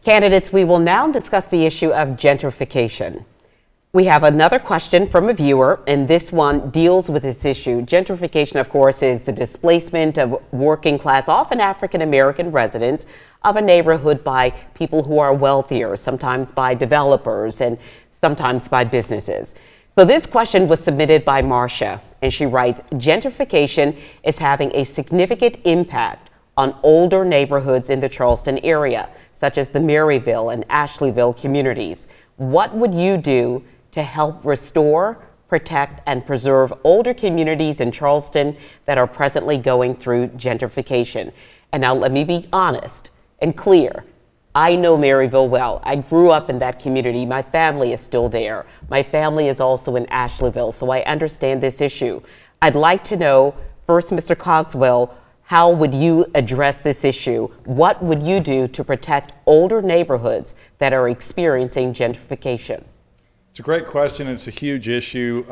Candidates, we will now discuss the issue of gentrification. We have another question from a viewer, and this one deals with this issue. Gentrification, of course, is the displacement of working class, often African American residents of a neighborhood by people who are wealthier, sometimes by developers and sometimes by businesses. So this question was submitted by Marcia, and she writes, gentrification is having a significant impact on older neighborhoods in the Charleston area, such as the Maryville and Ashleyville communities. What would you do to help restore, protect, and preserve older communities in Charleston that are presently going through gentrification? And now let me be honest and clear. I know Maryville well. I grew up in that community. My family is still there. My family is also in Ashleyville, so I understand this issue. I'd like to know, first, Mr. Cogswell, how would you address this issue? What would you do to protect older neighborhoods that are experiencing gentrification? It's a great question. It's a huge issue.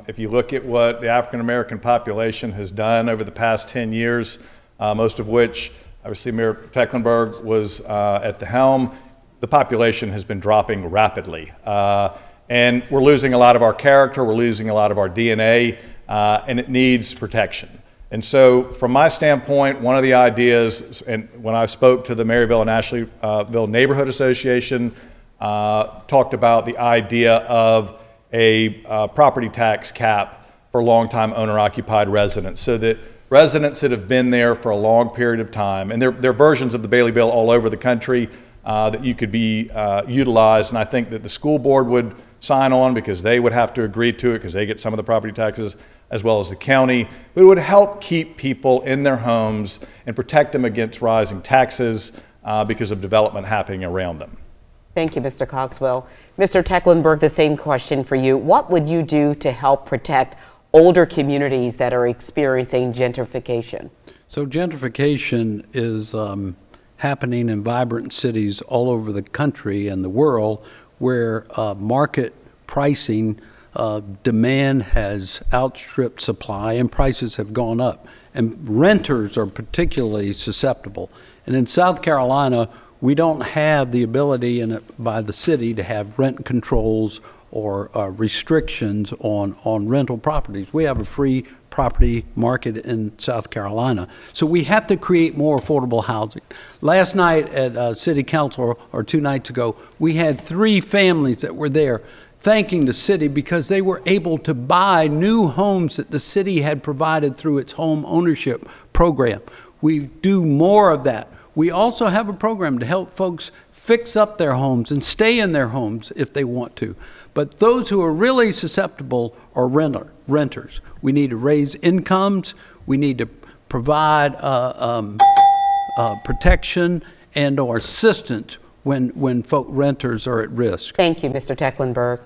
If you look at what the African American population has done over the past 10 years, most of which obviously Mayor Tecklenburg was at the helm, the population has been dropping rapidly. And we're losing a lot of our character, we're losing a lot of our DNA, and it needs protection. And so from my standpoint, one of the ideas, and when I spoke to the Maryville and Ashleyville Neighborhood Association, talked about the idea of a property tax cap for longtime owner-occupied residents, so that residents that have been there for a long period of time, and there are versions of the Bailey Bill all over the country that you could be utilized, and I think that the school board would sign on because they would have to agree to it because they get some of the property taxes as well as the county. But it would help keep people in their homes and protect them against rising taxes because of development happening around them. Thank you, Mr. Cogswell. Mr. Tecklenburg, the same question for you. What would you do to help protect older communities that are experiencing gentrification? So gentrification is happening in vibrant cities all over the country and the world where market pricing demand has outstripped supply and prices have gone up. And renters are particularly susceptible. And in South Carolina, we don't have the ability by the city to have rent controls or restrictions on rental properties. We have a free property market in South Carolina. So we have to create more affordable housing. Last night at City Council, or 2 nights ago, we had 3 families that were there thanking the city because they were able to buy new homes that the city had provided through its home ownership program. We do more of that. We also have a program to help folks fix up their homes and stay in their homes if they want to. But those who are really susceptible are renters. We need to raise incomes. We need to provide protection and or assistance when renters are at risk. Thank you, Mr. Tecklenburg.